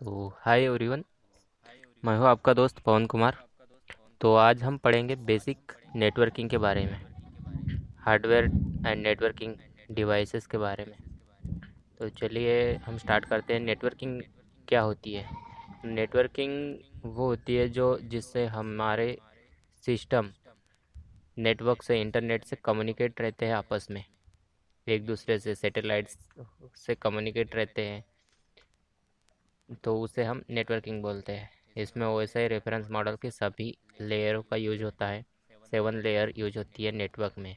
Hi everyone. मैं हूँ आपका दोस्त पवन कुमार। तो आज हम पढ़ेंगे बेसिक नेटवर्किंग के बारे में, हार्डवेयर एंड नेटवर्किंग डिवाइसेस के बारे में। तो चलिए हम स्टार्ट करते हैं। नेटवर्किंग क्या होती है? नेटवर्किंग वो होती है जो जिससे हमारे सिस्टम नेटवर्क से, इंटरनेट से कम्युनिकेट रहते हैं आपस में, एक दूसरे से सैटेलाइट्स से कम्युनिकेट रहते हैं, तो उसे हम नेटवर्किंग बोलते हैं। इसमें ओएसआई रेफरेंस मॉडल के सभी लेयरों का यूज होता है। 7 लेयर यूज होती है नेटवर्क में,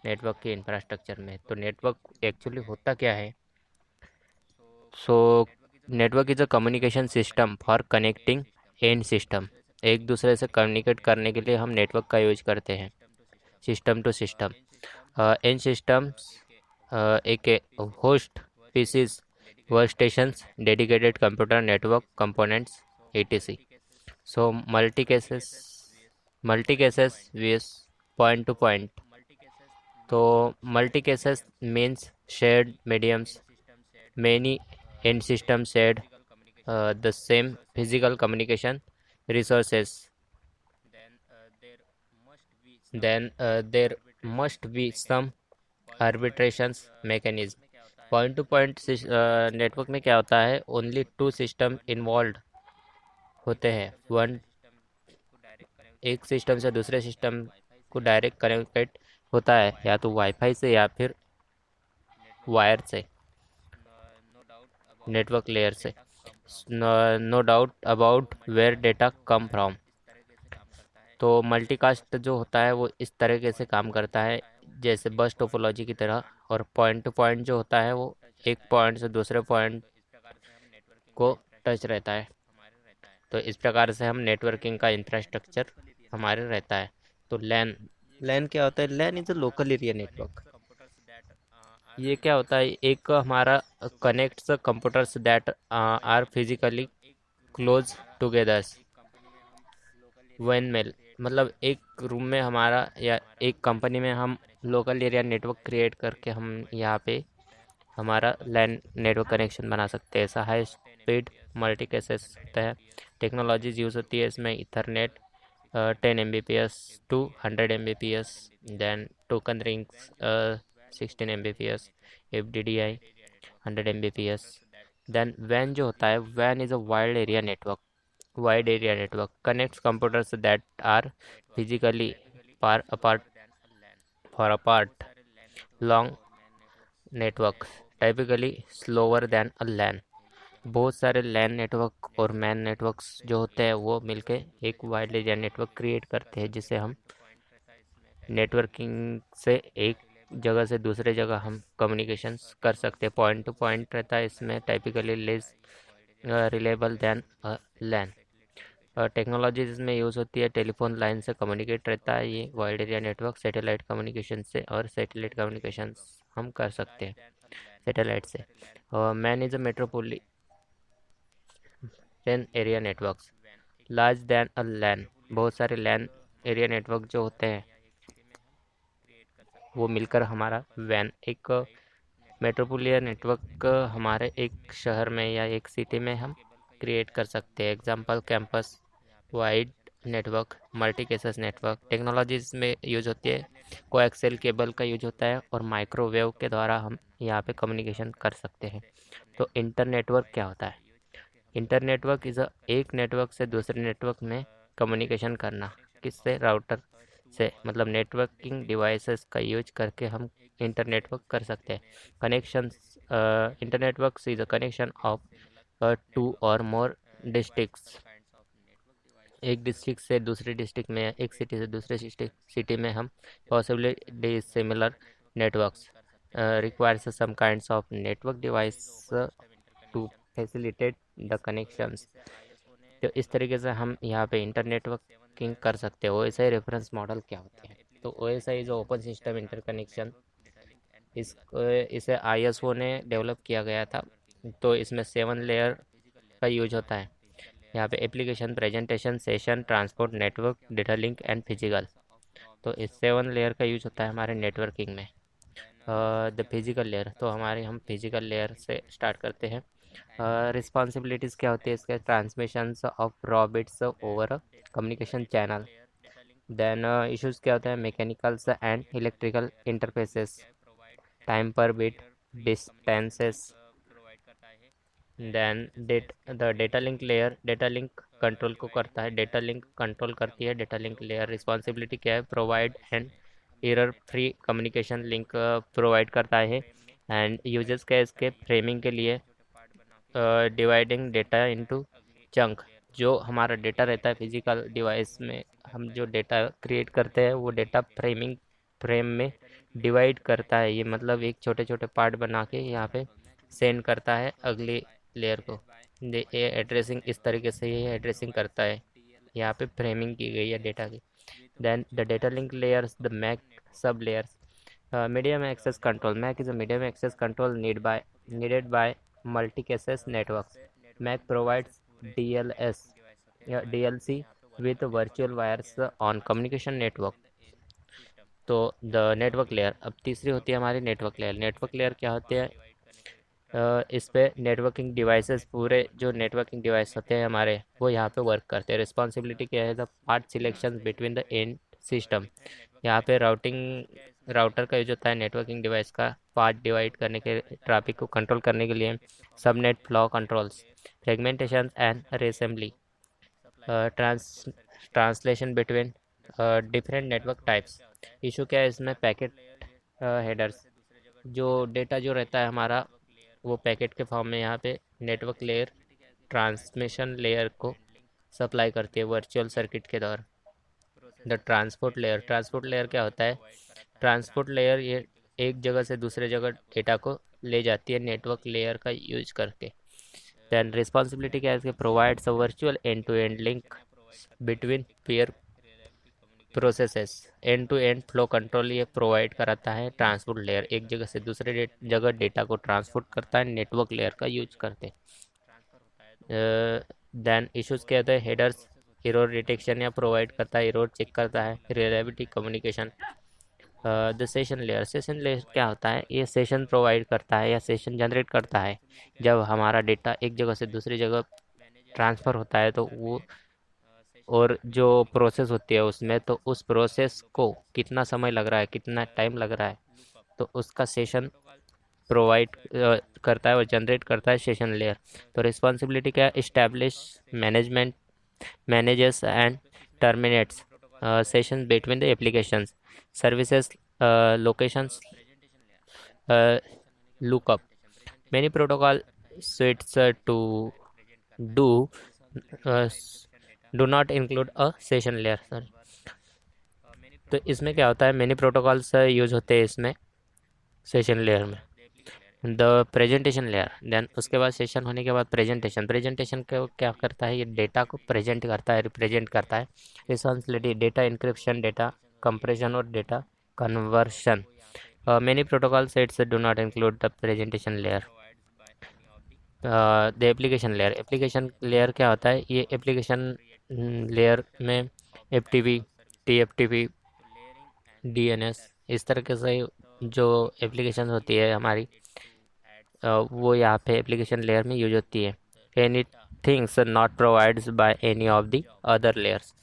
नेटवर्क के इंफ्रास्ट्रक्चर में। तो नेटवर्क एक्चुअली होता क्या है? So network is a communication system for connecting and system. एक दूसरे से कम्युनिकेट करने के लिए हम नेटवर्क का यूज करते हैं, system to system. In systems एक host PCs, work stations, dedicated computer network components, etc. So multi cases with point to point. तो multi cases means shared mediums. Many end systems shared the same physical communication resources. Then there must be some arbitrations mechanism. Point two point network में क्या होता है? Only to system involve होते हैं। One एक system से दूसरे system को डायरेक्ट कनेक्टेड होता है, या तो वाईफाई से या फिर वायर से, नेटवर्क लेयर से। No doubt about where data come from. तो मल्टीकास्ट जो होता है वो इस तरीके से काम करता है, जैसे बस टोपोलॉजी की तरह। और पॉइंट टू पॉइंट जो होता है वो एक पॉइंट से दूसरे पॉइंट को टच रहता है। तो इस प्रकार से हम नेटवर्किंग का इंफ्रास्ट्रक्चर हमारे रहता है। तो लैन लैन क्या होता है? LAN is a local area network. ये क्या होता है? एक हमारा connects computers that are physically close together when mail. मतलब एक रूम में हमारा या एक कंपनी में हम लोकल एरिया नेटवर्क क्रिएट करके हम यहाँ पे हमारा लैन नेटवर्क कनेक्शन बना सकते हैं। ऐसा हाई स्पीड मल्टी कैसेस होता है। टेक्नोलॉजीज यूज़ होती है इसमें: Ethernet 10 Mbps to 100 Mbps, then token rings 16 Mbps, FDDI 100 Mbps। Then वैन जो होता है, वैन is a wide area network connects computers that are physically far apart long networks, typically slower than a LAN। बहुत सारे लैन नेटवर्क और man networks जो होते हैं वो मिलके एक वाइड एरिया नेटवर्क क्रिएट करते हैं, जिसे हम नेटवर्किंग से एक जगह से दूसरे जगह हम कम्युनिकेशंस कर सकते हैं। पॉइंट टू पॉइंट रहता है इसमें, टाइपिकली लेस रिलेबल दैन लैन। टेक्नोलॉजी इसमें यूज़ होती है, टेलीफोन लाइन से कम्युनिकेट रहता है ये wide area network, satellite communication से, और सैटेलाइट कम्युनिकेशन हम कर सकते हैं सैटेलाइट से। और MAN is a metropolitan area networks large than a LAN. बहुत सारे लैन एरिया नेटवर्क जो होते हैं वो मिलकर हमारा वैन एक मेट्रोपोलिटन नेटवर्क हमारे एक शहर में या एक सिटी में हम क्रिएट कर सकते हैं। Example campus wide network, multi cases network. Technologies में यूज होती है, कोएक्सियल केबल का यूज होता है, और माइक्रोवेव के द्वारा हम यहाँ पे कम्युनिकेशन कर सकते हैं। तो इंटर नेटवर्क क्या होता है? इंटर नेटवर्क इज़ एक नेटवर्क से दूसरे नेटवर्क में कम्युनिकेशन करना। किससे? राउटर से। मतलब नेटवर्किंग डिवाइसेस का यूज करके हम इंटर नेटवर्क कर सकते हैं। Connections inter networks is a connection of two और मोर डिस्ट्रिक्ट्स। एक डिस्ट्रिक्ट से दूसरे डिस्ट्रिक्ट में, एक सिटी से दूसरे सिटी में हम possibly similar networks requires some kinds of network device to facilitate the connections। तो इस तरीके से हम यहाँ पे इंटर नेटवर्किंग कर सकते हैं। ओएसआई रेफरेंस मॉडल क्या होते हैं? तो ओएसआई जो ओपन सिस्टम इंटरकनेक्शन, इसे आईएसओ ने डेवलप किया गया था। तो इसमें 7 लेयर का यूज होता है यहाँ पे: application, presentation, session, transport, network, data link and physical. तो इस 7 लेयर का यूज होता है हमारे नेटवर्किंग में। द फिजिकल लेयर, तो हम फिजिकल लेयर से स्टार्ट करते हैं। रिस्पॉन्सिबिलिटीज़ क्या होती है इसके? Transmission of raw bits over communication channel. Then issues क्या होता है? Mechanicals and electrical interfaces, time पर bit, distances. Then the data link layer, data link control को करता है, डेटा लिंक कंट्रोल करती है डेटा लिंक लेयर। रिस्पॉन्सिबिलिटी क्या है? Provide and error free communication link provide करता है। एंड यूजर्स का इसके फ्रेमिंग के लिए डिवाइडिंग डेटा इनटू चंक। जो हमारा डेटा रहता है फिजिकल डिवाइस में, हम जो डेटा क्रिएट करते हैं वो डेटा फ्रेम में डिवाइड करता है। ये मतलब एक छोटे छोटे पार्ट बना के यहाँ पे सेंड करता है अगली लेयर को। ये एड्रेसिंग इस तरीके से ये एड्रेसिंग करता है। यहाँ पे फ्रेमिंग की गई है डेटा की। Then the data link layers, the MAC sub layers. medium access control. MAC is a medium access control needed by multi-access networks. MAC provides DLS, DLC with virtual wires on communication network. तो the network layer, अब तीसरी होती है हमारी network layer. Network layer क्या होती है? इस पे नेटवर्किंग डिवाइसेस, पूरे जो नेटवर्किंग डिवाइस होते हैं हमारे, वो यहाँ पे वर्क करते हैं। रिस्पॉन्सिबिलिटी क्या है? The part selection between the end system. यहाँ पे राउटर का यूज होता है नेटवर्किंग डिवाइस का पार्ट डिवाइड करने के, ट्रैफिक को कंट्रोल करने के लिए। Subnet flow controls, fragmentation and assembly, translation between different network types. Issue क्या है इसमें? पैकेट हेडर्स, जो डेटा जो रहता है हमारा वो पैकेट के फॉर्म में यहाँ पे नेटवर्क लेयर ट्रांसमिशन लेयर को सप्लाई करती है वर्चुअल सर्किट के दौरान। The transport layer, transport layer क्या होता है? ट्रांसपोर्ट लेयर ये एक जगह से दूसरे जगह डेटा को ले जाती है नेटवर्क लेयर का यूज करके। देन रिस्पॉन्सिबिलिटी क्या है इसके? Provides a virtual end to end link between pair processes. End to end flow control ये प्रोवाइड कराता है ट्रांसपोर्ट लेयर, एक जगह से दूसरे जगह डेटा को ट्रांसपोर्ट करता है नेटवर्क लेयर का यूज करते। देन इश्यूज क्या होता है? हेडर्स, एरर डिटेक्शन या प्रोवाइड करता है, एरर चेक करता है। Reliability communication. The session layer, session layer क्या होता है? ये सेशन प्रोवाइड करता है या सेशन जनरेट करता है जब हमारा डेटा एक जगह से दूसरी जगह ट्रांसफ़र होता है, तो वो और जो प्रोसेस होती है उसमें, तो उस प्रोसेस को कितना समय लग रहा है, कितना टाइम लग रहा है, तो उसका सेशन प्रोवाइड करता है और जनरेट करता है सेशन लेयर। तो रिस्पॉन्सिबिलिटी क्या है? Establish management manages and terminates sessions between the applications, services, locations, lookup. Many protocol suites do uh, do not include a session layer. Sorry. तो इसमें क्या होता है? मैनी प्रोटोकॉल्स यूज होते हैं इसमें सेशन लेयर में। द प्रेजेंटेशन लेयर, देन उसके बाद सेशन होने के बाद प्रेजेंटेशन, प्रेजेंटेशन को क्या करता है? ये डेटा को प्रेजेंट करता है, रिप्रेजेंट करता है। Responsibility, data encryption, data compression और data conversion. Many protocol sets do not include the presentation layer. The application layer, application layer क्या होता है? ये एप्लीकेशन लेयर में FTP, TFTP, DNS, इस तरीके से जो एप्लीकेशन होती है हमारी, वो यहाँ पे एप्लीकेशन लेयर में यूज होती है। Any things not provides by any of the other layers.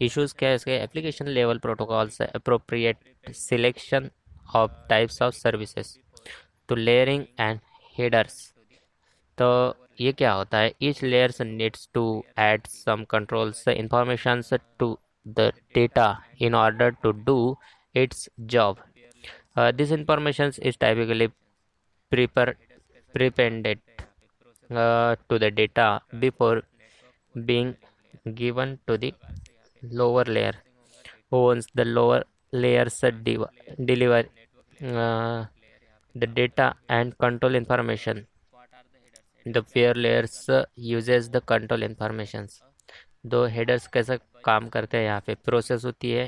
Issues क्या है इसके? Application level protocols, appropriate selection of types of services, तो लेयरिंग एंड हेडर्स। तो ये क्या होता है? Each layers needs to add some controls informations to the data in order to do its job. This information is typically prepended to the data before being given to the lower layer. Once the lower layers deliver the data and control information, the peer layers uses the control informations. दो headers कैसे काम करते हैं? यहाँ पे process होती है,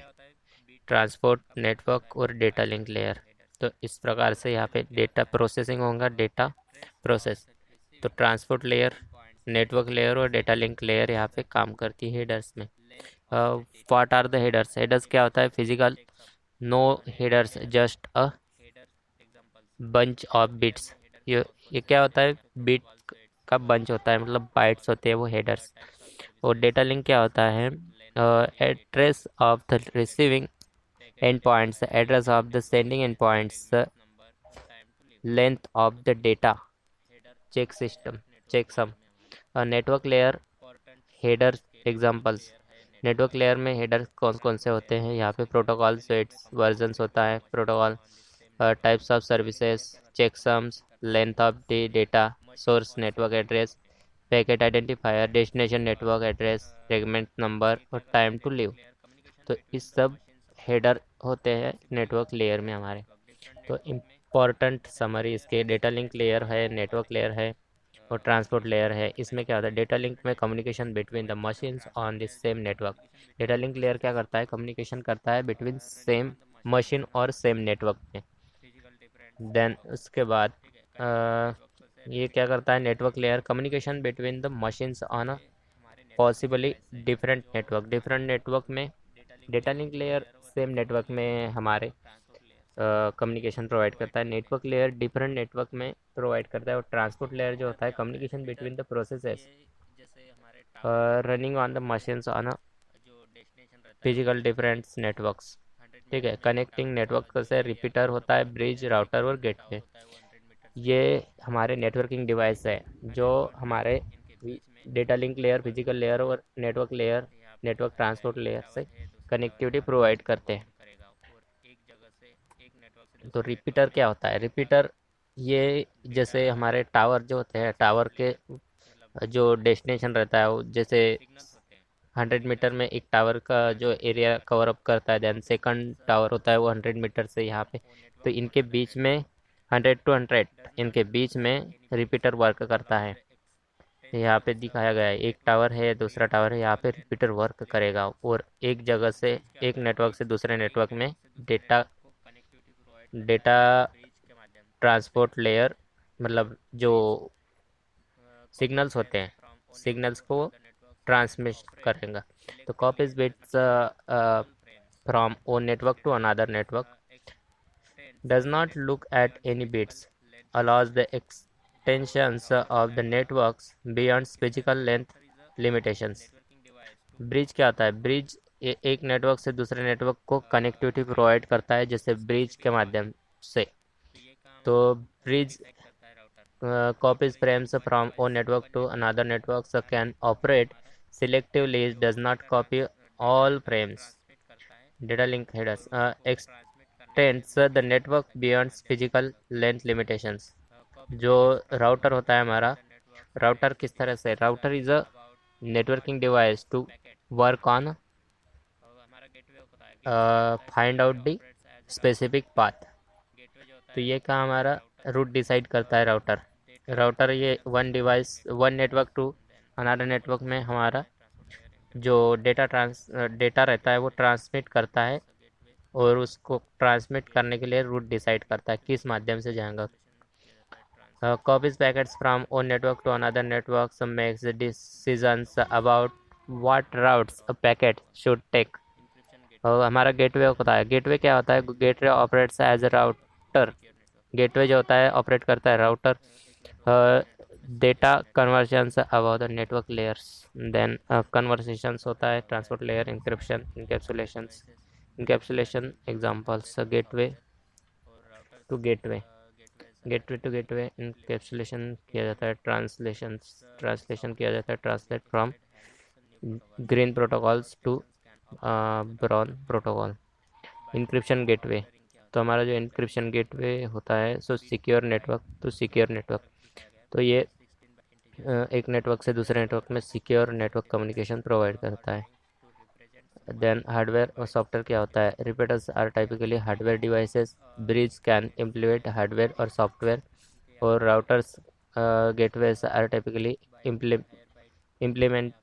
transport, network और डेटा लिंक लेयर। तो इस प्रकार से यहाँ पे डेटा प्रोसेसिंग होगा, डेटा प्रोसेस। तो ट्रांसपोर्ट लेयर, नेटवर्क लेयर और डेटा लिंक लेयर यहाँ पे काम करती है हेडर्स में। What are the headers? Headers क्या होता है? Physical, no headers, just a bunch of bits. ये क्या होता है? बिट का बंच होता है, मतलब बाइट्स होते हैं वो हेडर्स। और डेटा लिंक क्या होता है? Address of the receiving end points, address of the sending end points, length of the data, check system, checksum. Network layer header examples. Network layer में हेडर कौन कौन से होते हैं? यहाँ पे प्रोटोकॉल स्वेट्स वर्जन्स होता है, protocol types of services, checksums, length of the data, source network address, packet identifier, destination network address, segment number और टाइम टू लीव। तो इस सब हेडर होते हैं नेटवर्क लेयर में हमारे। तो इम्पोर्टेंट समरी इसके, डेटा लिंक लेयर है, नेटवर्क लेयर है और ट्रांसपोर्ट लेयर है। इसमें क्या होता है? डेटा लिंक में communication between the machines on the same network. Data link layer क्या करता है? कम्युनिकेशन करता है बिटवीन सेम मशीन और सेम नेटवर्क में। देन उसके बाद ये क्या करता है? Network layer communication between the machines on a possibly different network. Different network में data link layer same network में हमारे कम्युनिकेशन प्रोवाइड करता है। नेटवर्क लेयर डिफरेंट नेटवर्क में प्रोवाइड करता है। और ट्रांसपोर्ट लेयर जो होता है communication between the processes running on the machines on a physical different networks. ठीक है, कनेक्टिंग नेटवर्क से रिपीटर होता है, ब्रिज, राउटर और गेटवे। ये हमारे नेटवर्किंग डिवाइस है जो हमारे data link layer, physical layer और network layer, network transport layer से कनेक्टिविटी प्रोवाइड करते हैं। तो रिपीटर क्या होता है? रिपीटर ये जैसे हमारे टावर जो होते हैं, टावर के जो डेस्टिनेशन रहता है वो जैसे 100 मीटर में एक टावर का जो एरिया कवर अप करता है, देन सेकंड टावर होता है वो 100 मीटर से यहाँ पे। तो इनके बीच में 100 to 100 इनके बीच में रिपीटर वर्क करता है। यहाँ पे दिखाया गया है, एक टावर है, दूसरा टावर है, यहाँ पे रिपीटर वर्क करेगा और एक जगह से, एक नेटवर्क से दूसरे नेटवर्क में डेटा डेटा ट्रांसपोर्ट लेयर, मतलब जो सिग्नल्स होते हैं, सिग्नल्स को ट्रांसमिट करेगा। तो copies bits from one network to another network, does not look at any bits, allows the extensions of the networks beyond physical length limitations। Bridge क्या होता है? ब्रिज एक नेटवर्क से दूसरे नेटवर्क को कनेक्टिविटी प्रोवाइड करता है, जैसे ब्रिज के माध्यम से। तो bridge copies frames from one network to another network, so can operate selectively, does not copy all frames। Data link headers extends the network beyond physical length limitations। जो router होता है हमारा, राउटर किस तरह से? Router is a networking device to work on find out the specific path. तो ये क्या हमारा रूट डिसाइड करता है राउटर। राउटर ये one device, one network to another network में हमारा जो डेटा रहता है वो ट्रांसमिट करता है और उसको ट्रांसमिट करने के लिए रूट डिसाइड करता है किस माध्यम से जाएगा। copies packets from one network to another network, some makes the decisions about what routes a packet should take। और हमारा गेटवे होता है। गेटवे क्या होता है? Gateway operates as a router. Gateway जो होता है ऑपरेट करता है router. Data convergence about the network layers, then conversations होता है, transport layer, encryption, encapsulations. Encapsulation examples, gateway to gateway, gateway to gateway encapsulation किया जाता है, ट्रांसलेशन किया जाता है, translate from green protocols to brown protocol. Encryption gateway, तो हमारा जो इंक्रिप्शन गेटवे होता है so secure network to secure network. तो ये एक नेटवर्क से दूसरे नेटवर्क में सिक्योर नेटवर्क कम्युनिकेशन प्रोवाइड करता है। देन हार्डवेयर और सॉफ्टवेयर क्या होता है? Repeaters are typically hardware devices, bridge can implement hardware और सॉफ्टवेयर, और routers gateways are typically implements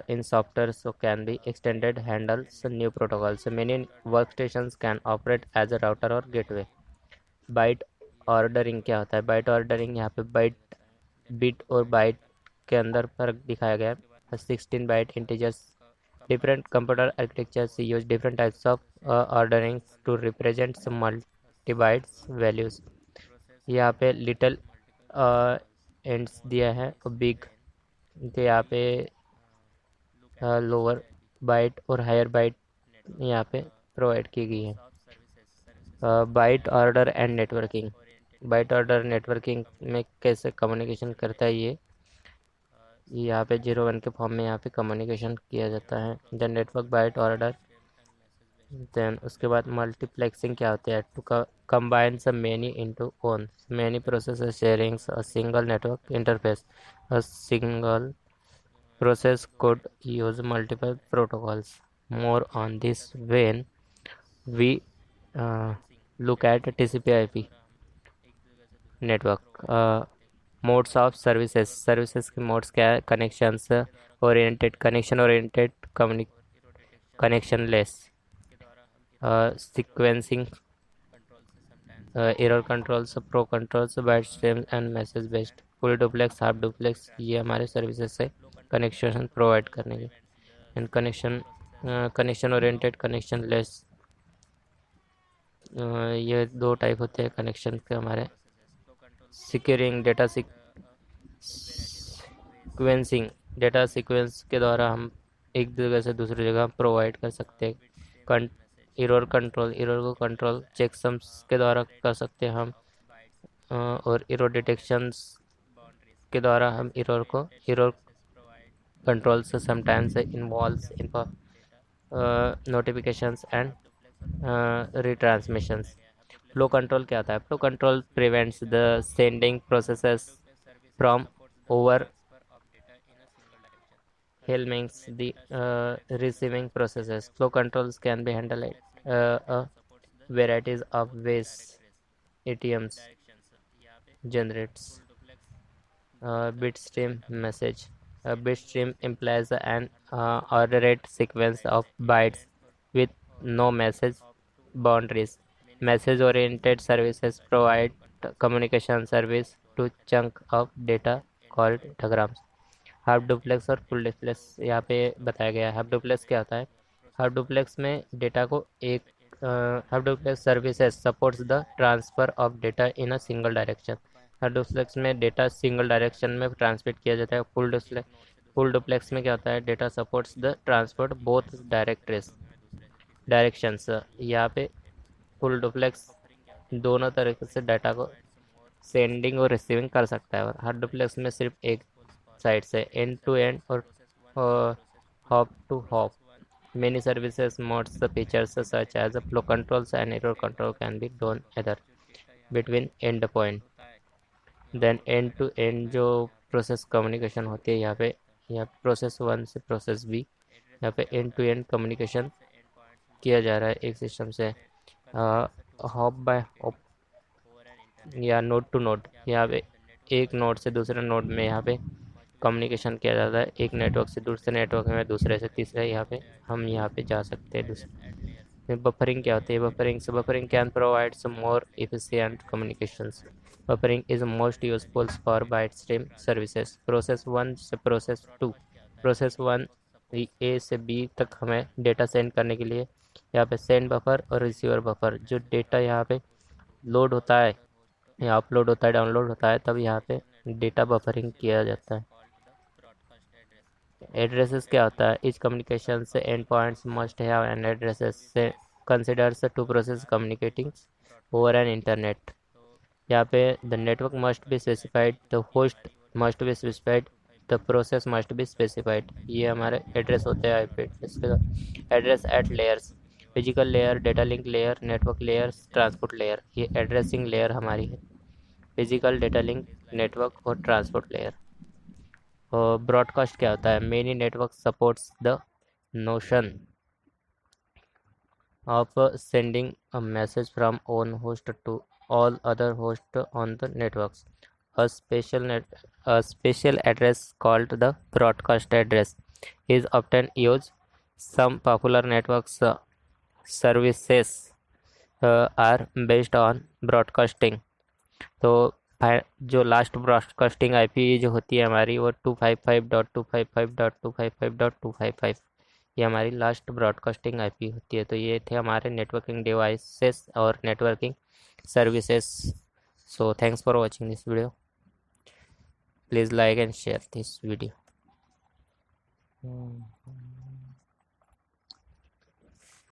in software, so can be extended, handles new protocols, so many workstations can operate as a router or gateway। Byte ordering क्या होता है? Bite ordering, यहाँ पे bite, bit और bite के अंदर फर्क दिखाया गया है। 16 byte integers, different computer architectures use different types of ordering to represent some multi bytes values। यहाँ पे लिटिल एंड्स दिया है और बिग तो यहाँ पे लोअर बाइट और हायर बाइट यहाँ पे प्रोवाइड की गई है। Byte order and networking, byte order networking में कैसे कम्युनिकेशन करता है ये यहाँ पे 0 1 के फॉर्म में यहाँ पे कम्युनिकेशन किया जाता है। The network byte order, then उसके बाद मल्टीप्लेक्सिंग क्या होता है, to combine some many into one, many processes sharing a single network interface, a single process could use multiple protocols. More on this when we look at TCP/IP network. Modes of services, services के modes क्या है, connections oriented, connection oriented, connection less, sequencing, error controls, pro controls, byte stream and message based, full duplex, half duplex, ये हमारे services से connection provide करने के। And connection oriented, connection less, ये दो टाइप होते हैं कनेक्शन के हमारे। Securing data, sequencing, data sequence के द्वारा हम एक जगह से दूसरी जगह प्रोवाइड कर सकते हैं। एरर कंट्रोल, एरर को कंट्रोल चेकसम्स के द्वारा कर सकते हैं हम, और एरर डिटेक्शंस के द्वारा हम एरर कंट्रोल से sometimes involves in notifications and retransmissions. Flow control क्या होता है, flow control prevents the sending processes from over helmings the receiving processes. Flow controls can be handled a varieties of ways. ATMs generates bitstream message. A bitstream implies an ordered sequence of bytes with no message boundaries. Message-oriented services provide communication service to chunk of data called diagrams. Half duplex और full duplex यहाँ पे बताया गया है। Half duplex क्या होता है, half duplex में डेटा को एक half duplex services supports the transfer of data in a single direction. Half duplex में डेटा सिंगल डायरेक्शन में ट्रांसमिट किया जाता है। फुल डुप्लेक्स में क्या होता है, data supports the transport both directions. यहाँ पे फुल डुप्लेक्स दोनों तरीके से डाटा को सेंडिंग और रिसीविंग कर सकता है, और हाफ डुप्लेक्स में सिर्फ एक साइड से एंड टू एंड और hop to hop. Many services modes the features such as flow controls and error control can be done either between endpoint. Then end to end जो process communication होती है यहाँ process 1 से process B, यहाँ पे and to and communication किया जा रहा है एक सिस्टम से हॉप बाय हॉप या नोड टू नोड। यहाँ पे एक नोड से दूसरे नोड में यहाँ पे कम्युनिकेशन किया जाता है, एक नेटवर्क से दूसरे नेटवर्क में, दूसरे से तीसरे यहाँ पे हम यहाँ पे जा सकते हैं। दूसरे बफरिंग क्या होती है, buffering can provide some more efficient communications. Buffering is most useful for byte stream services. Process 1 से प्रोसेस 2, प्रोसेस 1 ए से बी तक हमें डेटा सेंड करने के लिए यहाँ पे सेंड बफर और रिसीवर बफर, जो डेटा यहाँ पे लोड होता है या अपलोड होता है, डाउनलोड होता है, तब यहाँ पे डेटा बफरिंग किया जाता है। एड्रेसेस क्या होता है, इच कम्युनिकेशन से end points must have an addresses से considers to process communicating over an internet. यहाँ पे the network must be specified, the host must be specified, the process must be specified. ये हमारे address होते हैं IP address. Address at layers, physical layer, data link layer, network layer, transport layer. ये addressing layer हमारी है, physical, data link, network और transport layer. Broadcast क्या होता है, many network supports the notion of sending a message from one host to all other hosts on the networks. A special address called the broadcast address is often used. Some popular networks services are based on broadcasting. तो जो last broadcasting IP जो होती है हमारी वो 255.255.255.255, ये हमारी last broadcasting IP होती है। तो ये थे हमारे नेटवर्किंग डिवाइसेस और networking services. So thanks for watching this video. Please like and share this video.